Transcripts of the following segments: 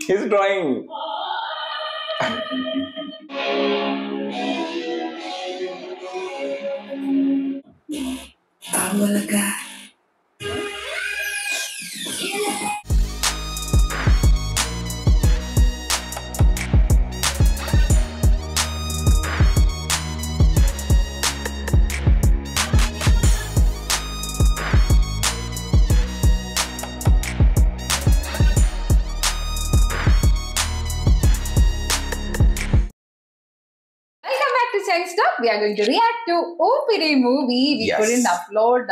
He's drawing. We are going to react to OPD movie. We Yes. couldn't upload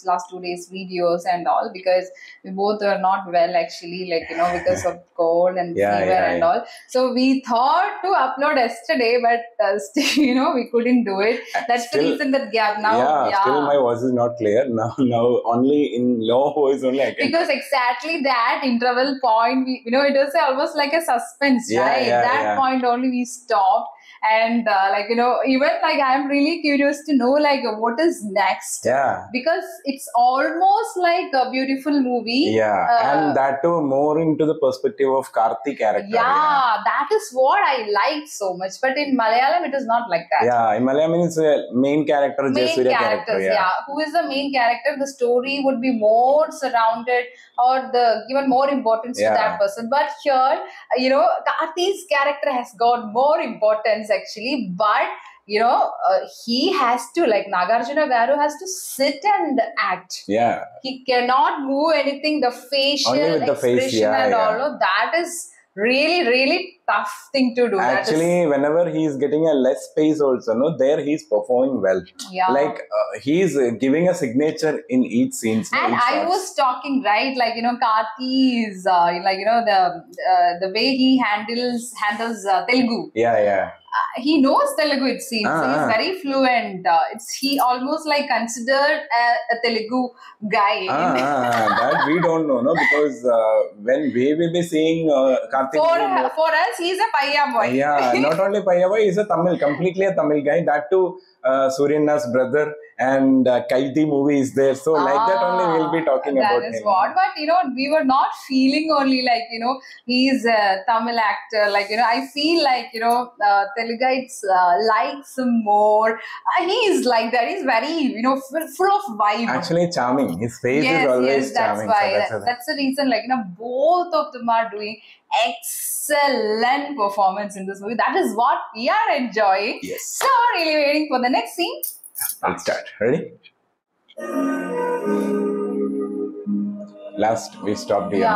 last 2 days videos and all because we both are not well actually, like because of cold and fever and all. So we thought to upload yesterday, but still we couldn't do it. That's the reason that gap now. Still my voice is not clear now. Only in low voice only I can. Because exactly that interval point, it was almost like a suspense, right? That point only we stopped. And even I'm really curious to know what is next. Because it's almost like a beautiful movie. And that too more into the perspective of Karthi character. That is what I liked so much. But in Malayalam, it is not like that. In Malayalam, it's a main character, Jayasuriya character. Who is the main character? The story would be more surrounded or given more importance to that person. But here, Karthi's character has got more importance actually, but he has to, Nagarjuna Garu has to sit and act. He cannot move anything, the facial expression and all. That is really tough thing to do. Actually, whenever he is getting a less space also, there he is performing well. He is giving a signature in each scene. And I was talking, right, Karthi is, the way he handles Telugu. He knows Telugu, it seems. He's very fluent. He almost considered a Telugu guy. That we don't know, no? Because when we will be seeing Karthik... For us, he's a Paya boy. Not only Paya boy, he's a completely a Tamil guy. That too, Suryanna's brother and Kaidi movie is there. So like that only we'll be talking about him. That is what. But we were not feeling only he's a Tamil actor. I feel Telugites likes him more. He's like that. He's very, full of vibe. Actually charming. His face is always charming. That's the reason, both of them are doing excellent performance in this movie. That is what we are enjoying. Yes. So, really waiting for the next scene. Let's start. Ready? Last we stopped here.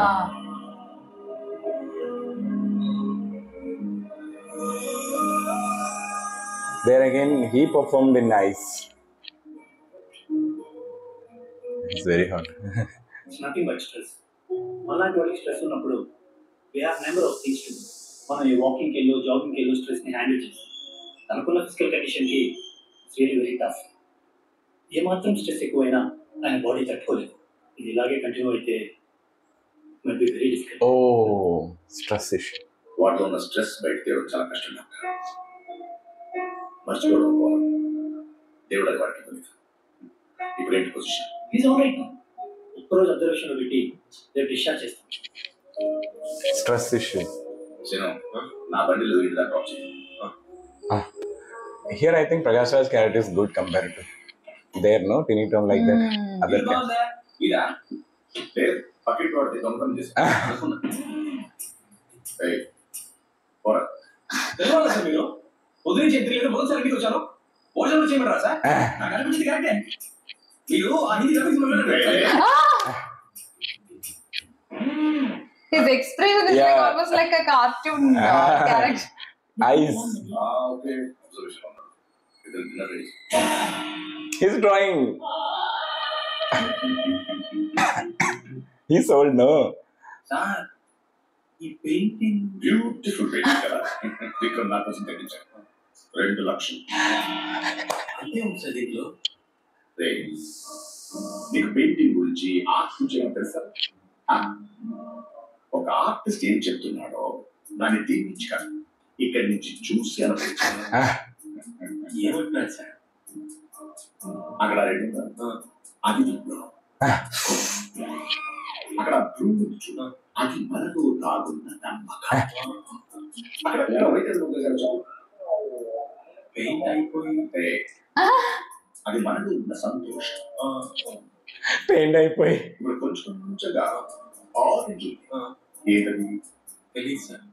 There again, he performed in ice. It's very hot. It's nothing but stress. One stress on we have number of things to do. Walking, jogging, stress ni handle chestu. Physical condition ki it's really very tough. Ye matram stress ekkuvaina and body tattukoledu. Idi ilage continue aithe might be very difficult. Oh, stress issue. What on the stress bite there chala kashtam doctor. Marchikodu ko. Devudu variki telithu. Different position. He's all right now. Approach observation ability. They discharge chestam. Stress issue. Here I think Prakash Raj's character is good compared to there, no? Tiny Tom like that. Other His expression is almost like a cartoon character. Eyes. He's drawing. He's old, no? Sir, he painting. Beautiful painting. Vikram Nath's technique. Rental action. నీకు painting గురించి art గురించి ఏమో తెలుసా? ఒక artist ఏం చెప్తున్నాడో దాన్ని దీవించి కాదు ఇక్కడి నుంచి చూసి అనుభవించాను. ఏమంటున్నాడు సార్? అక్కడ రెండు అది అక్కడ బ్లూ చూడ అది మనలో దాగున్న నమ్మకం. అక్కడ పెయింట్ అయిపోయింటే అది మనలో ఉన్న సంతోషం. పెయింట్ అయిపోయి ఇప్పుడు కొంచెం కొంచెంగా ఆరెంజ్ ఏదది తెలియదు సార్.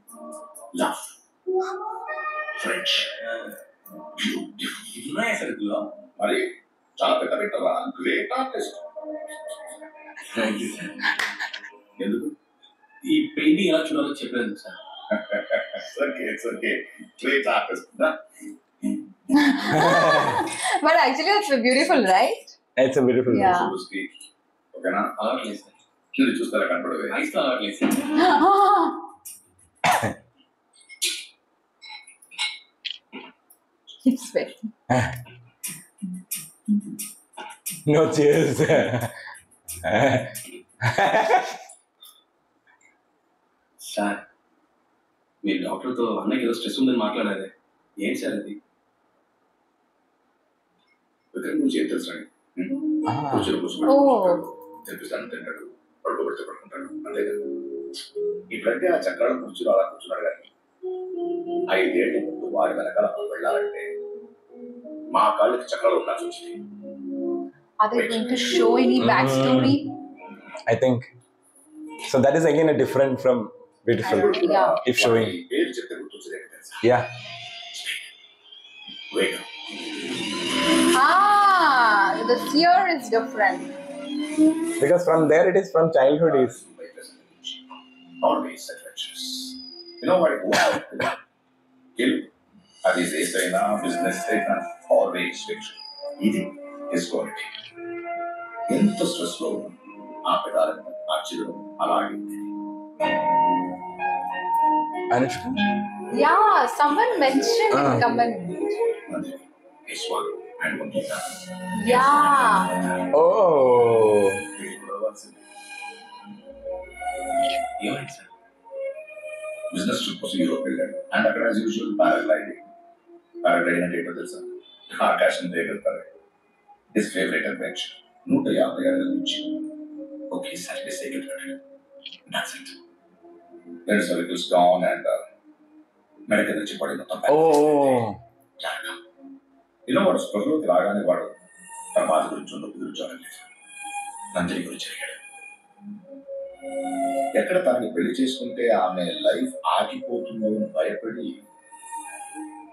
లవ్, ఫ్రెండ్షిప్, బ్యూటిఫుల్ ఉన్నాయా సార్ ఇందులో? మరి చాలా పెద్ద పెట్టరా, గ్రేట్ ఆర్టిస్ట్. ఎందుకు ఈ పెయింటింగ్ ఎలా చూడాలో చెప్పలేదు sir. Okay great artist. But actually, it's beautiful, right? It's a beautiful. Yeah. ఓకేనా? అలవాట్లేదు సార్. చూడు చూస్తారా కనపడదు. ఐస్ అలవాట్లేదు sir. Keep sweating. No cheers. Sir మీరు డాక్టర్తో అన్నకి ఏదో స్ట్రెస్ ఉందని మాట్లాడారు. ఏం సార్ అది? నువ్వు చేతి తెలుసు కూర్చొని తెప్పిస్తాను, తింటాడు, పడుకోబెడితే పడుకుంటాడు, అంతేగా. ఇప్పుడంటే ఆ చక్రాల కూర్చుని అలా కూర్చున్నాడు కానీ 5 ఏళ్ల ముందు వారి వెనకాల వెళ్ళాలంటే మా కాళ్ళకి చక్రాలు ఉండాల్సి వచ్చింది. Are they going to show any backstory? I think so. That is again a different from beautiful. Yeah. If showing. పేరు చెప్తే గుర్తొచ్చేది తెలుసా? Yeah. Wake up. The fear is different. Because from there it is from childhood is. Always adventurous. You know what? అది race అయినా business అయినా always victory. ఇది his quality. ఎంత stress లో ఆ పెదాలను ఆ చిరు అలాగే Anushka? Yeah, someone mentioned in comment. This one and one guitar. Yeah. Oh. ఏమైంది సార్? బిజినెస్ ట్రిప్ కోసం యూరోప్ వెళ్ళాడు. అండ్ అక్కడ యాజ్ యూజువల్ పారాగ్లైడింగ్ అంటే ఏంటో తెలుసా? ఆకాశం దిగుతారు. His favourite adventure. 150 అడుగుల నుంచి ఒకేసారి మిస్ అయిపోయాడు. That's it. Then so it was gone and medical నుంచి పడి మొత్తం. Oh. You know what? స్పృహలోకి రాగానే వాడు తన బాధ గురించి నొప్పి గురించి అడగలేదు. నందిని గురించి అడిగాడు. ఎక్కడ తనని పెళ్లి చేసుకుంటే ఆమె లైఫ్ ఆగిపోతుందో అని భయపడి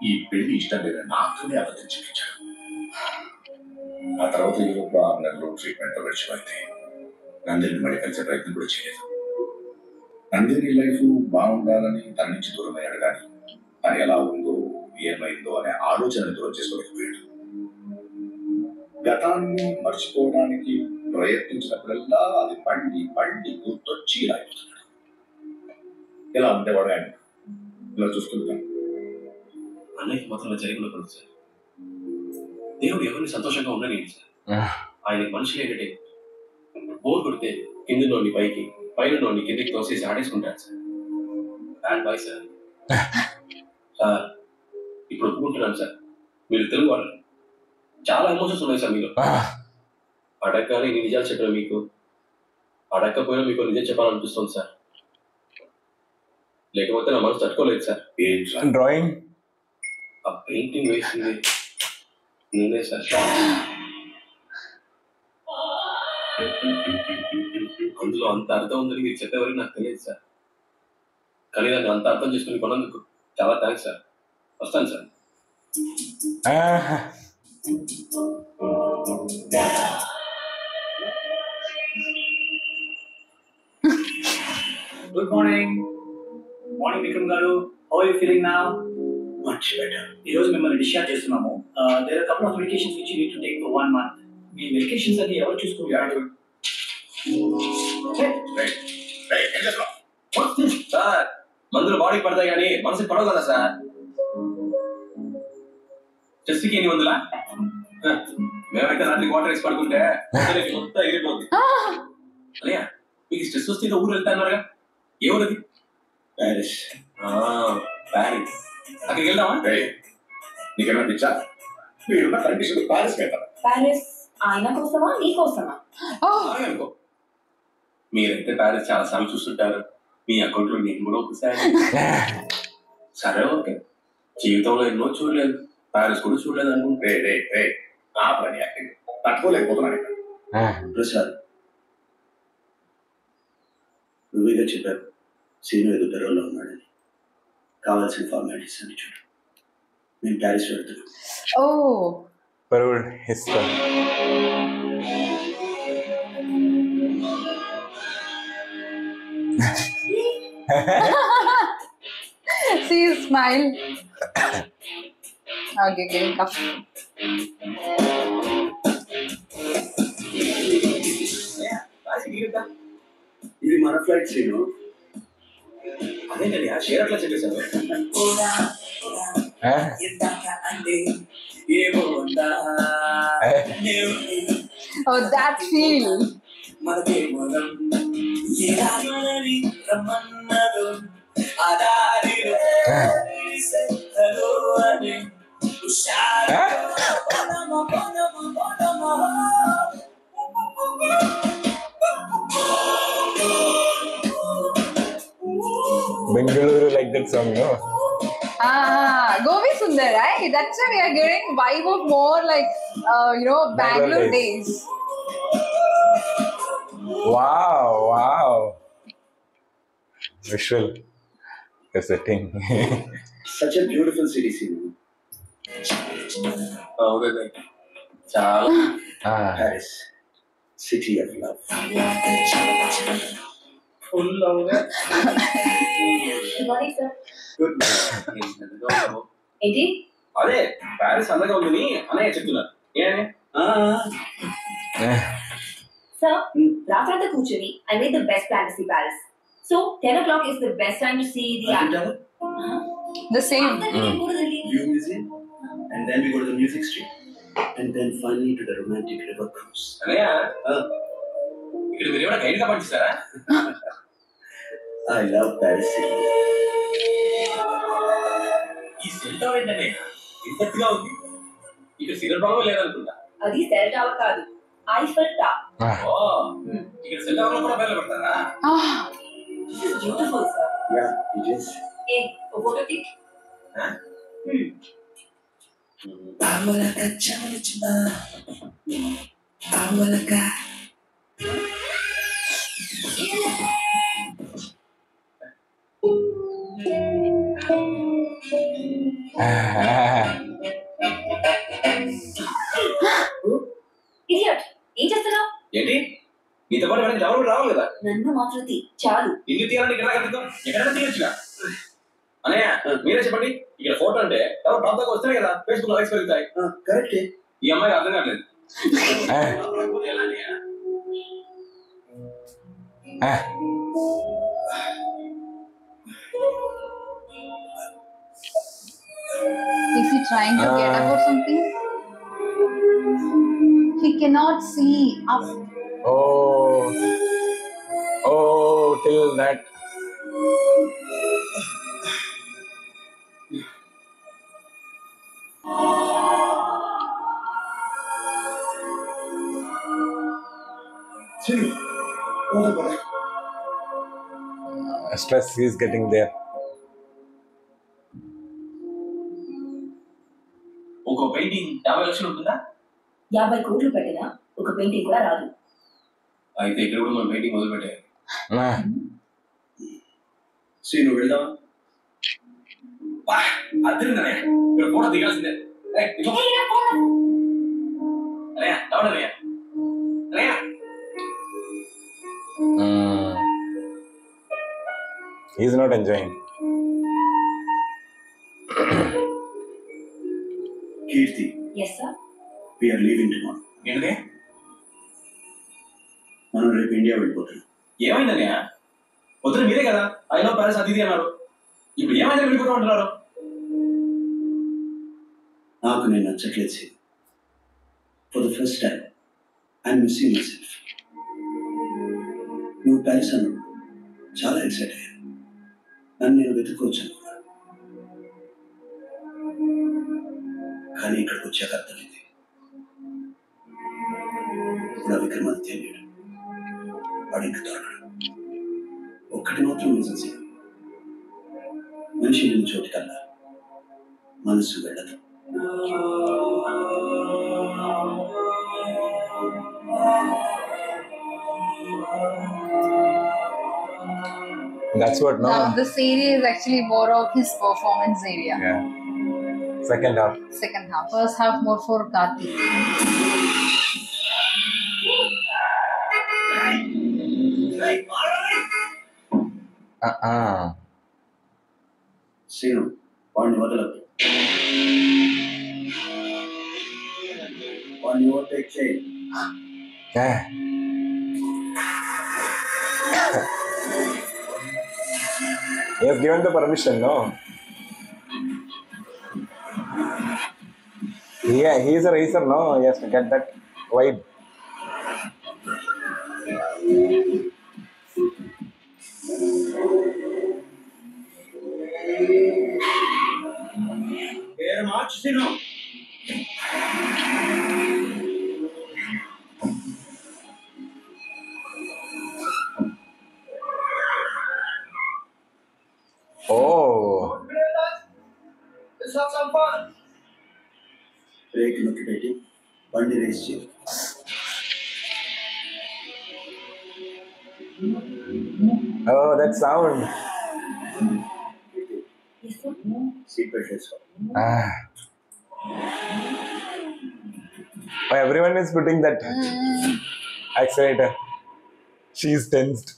ఈ పెళ్లి ఇష్టం లేదు నాతోనే అబద్ధం చెప్పించాడు. ఆ తర్వాత యూరోప్ లో 6 నెలలు ట్రీట్మెంట్ విడిచిపెడితే నందిని మళ్ళీ కలిసే ప్రయత్నం కూడా చేయలేదు. నందిని లైఫ్ బాగుండాలని తన నుంచి దూరం అయ్యాడు కానీ తను ఎలా ఉందో ఏమైందో అనే ఆలోచనని దూరం చేసుకోలేకపోయాడు. గతాన్ని మర్చిపోవడానికి ప్రయత్నించినప్పుడల్లా అది పండి గుర్తొచ్చి ఇలా అయిపోతున్నాడు. ఎలా ఉండేవాడు ఆయన ఇలా చూస్తుంటాను. అన్నయ్యకి మాత్రం జరిగినప్పుడు సార్ దేవుడు ఎవరిని సంతోషంగా ఉండలేదు సార్. ఆయనకి మనుషులు ఏంటంటే బోర్ కొడితే కిందలోని పైకి పైనలోని కిందకి తోసేసి ఆడేసుకుంటాడు sir. Bad boy sir. Sir ఇప్పుడు ఒప్పుకుంటున్నాను సార్, మీరు తెలుగు వాళ్ళు చాలా ఎమోషన్స్ ఉన్నాయి సార్ మీలో. అడగగానే ఇన్ని నిజాలు చెప్పారు మీకు, అడగకపోయినా మీకు నిజం చెప్పాలనిపిస్తుంది సార్. లేకపోతే నా మనసు తట్టుకోలేదు సార్. Drawing. ఆ పెయింటింగ్ వేసింది నేనే సార్. అందులో అంత అర్థం ఉందని మీరు చెప్పేవరకు నాకు తెలియదు సార్. కానీ దాన్ని అంత అర్థం చేసుకుని కొన్నందుకు చాలా థ్యాంక్స్ సార్. వస్తాను sir. Good morning. Morning Vikram గారు. How are you feeling now? Much better. ఈ రోజు మిమ్మల్ని డిశ్చార్జ్ చేస్తున్నాము. There are couple of medications which you need to take for 1 month. మీ మెడికేషన్స్ అన్ని ఎవరు చూసుకుంటారు? సార్ మందులు బాడీకి పడతాయి కానీ మనసుకి పడవు కదా సార్. చెస్ట్కి ఎన్ని మందులా? మేమైతే రాత్రి వాటర్ వేసి పడుకుంటే మొత్తం ఎగిరిపోతుంది. అన్నయ్య మీకు స్ట్రెస్ వస్తే ఊరు వెళ్తాన్నారుగా, ఏ ఊరది? ప్యారిస్. ప్యారిస్ అక్కడికి వెళ్దామా? నీకేమైనా పిచ్చా? మీరున్న కండిషన్ ప్యారిస్ వెళ్తాం. ప్యారిస్ ఆయన కోసమా నీ కోసమా? అనుకో, మీరైతే ప్యారిస్ చాలా సార్లు చూస్తుంటారు, మీ అకౌంట్లో నేను కూడా ఒకసారి. సరే ఓకే, జీవితంలో ఎన్నో చూడలేదు, ప్యారిస్ కూడా చూడలేదు అనుకుంటే ఆ పని యాక్టింగ్ తట్టుకోలేకపోతున్నాను ఇక్కడ. ప్రసాద్, నువ్వేగా చెప్పారు సీను ఏదో పెరోల్లో ఉన్నాడని. కావాల్సిన ఫార్మాలిటీస్ అన్ని చూడు. నేను ప్యారిస్ వెళ్తున్నాను. Oh. Parole history. See you smile. Okay, okay, cough. ఇది మన ఫ్లైట్ సీను. అదేంటండి ఆ షేర్ అట్లా చెప్పేశారు. Oh, that feel. Bengaluru like that song, no? Govi Sundar, right? That's why we are getting vibe of more like, Bangalore days. Wow. Visual setting. Such a beautiful city, Sinu. అవునండి, చాలా. Paris, city of love. Full లవ్గా. Good. ఏంటి? అదే Paris అందగా ఉందని అన్నయ్య చెప్తున్నారు. ఏమని? Sir, రాత్రంతా కూర్చొని I made the best plan to see Paris. So 10 o'clock is the best time to see the. The same. View museum, and then we go to the music street, and then finally to the romantic river cruise. అన్నయ్య, ఇక్కడ మీరు ఏమైనా గైడ్గా పనిచేస్తారా? I love Paris city. ఈ cell tower ఏంటండి ఇంతగా ఉంది? ఇక్కడ cigarette బాగా లేదనుకుంటా. అది సెల్ టవర్ కాదు, ఐఫెల్ టవర్. ఓ, ఇక్కడ సెల్ టవర్ లో కూడా బయలు పెడతారా? This is beautiful, sir. Yeah, it is. Hey, a photo click. Idiot, ఏం చేస్తున్నావు? ఏంటి నీతో పాటు వెనక్కి ఎవరు రావాలి కదా? నన్ను మాత్రం చాలు. ఇల్లు తీయాలని ఇక్కడ కట్టుకో, ఎక్కడైనా తీయొచ్చుగా. అన్నయ్య మీరే చెప్పండి, ఇక్కడ ఫోటో అంటే ఎవరు ప్రాంతంగా వస్తేనే కదా ఫేస్బుక్ లైక్స్ పెరుగుతాయి. Correct. ఈ అమ్మాయి అర్థం కావట్లేదు. Is he trying to get up or something? He cannot see up. Oh, till that. Sinu, what? Stress he is getting there. ఒక పెయింటింగ్ 50 లక్షలు ఉంటుందా? 50 కోట్లు పెట్టినా ఒక పెయింటింగ్ కూడా రాదు. అయితే ఇక్కడ కూడా మనం పెయింటింగ్ మొదలు పెట్టాలి. Sinu, వెళ్దాం. అర్థమైందనే, ఇక్కడ ఫోటో దిగాల్సిందే. అన్నయ్య డౌన్ అన్నయ్య. అన్నయ్య He is not enjoying. Kirti, Yes, sir. we are leaving tomorrow. ఏంటది? మనం రేపు ఇండియా వెళ్ళిపోతున్నాం. ఏమైందన్నయ్య? పొద్దున మీరే కదా ఐ లవ్ ప్యారిస్ అది ఇది అన్నారు. ఇప్పుడు ఏమైందని వెళ్ళిపోతా ఉంటున్నారు? నాకు నేను నచ్చట్లేదు Seenu. For the first time, I'm missing myself. నువ్వు ప్యారిస్ అన్నావు, చాలా ఎక్సైట్ అయ్యాను. నన్ను నేను వెతుక్కోవచ్చు అనుకున్నాను, కానీ ఇక్కడికి వచ్చాక అర్థమైంది. ఇప్పుడు విక్రమాదిత్య లేడు, వాడు ఇంకా దొరకడు. ఒక ఒక్కటి మాత్రం నిజం సీను, మనిషి వెళ్ళిన చోటుకల్లా మనసు వెళ్ళదు. That's what, no? Now the series is actually more of his performance area. Yeah. Second half. Second half. First half more for Karthi. Seenu వాడిని వదలద్దు, వాడిని ఓవర్టేక్ చేయి. Yeah. He has given the permission, no? Yeah, he is a racer, no? He has to get that vibe. పేరు మార్చు scene. Oh. Break నొక్కి పెట్టి బండి race చేయి. Oh, that sound. Seat belt వేసుకో. Ah. Oh, everyone is putting that accelerator. She's tensed.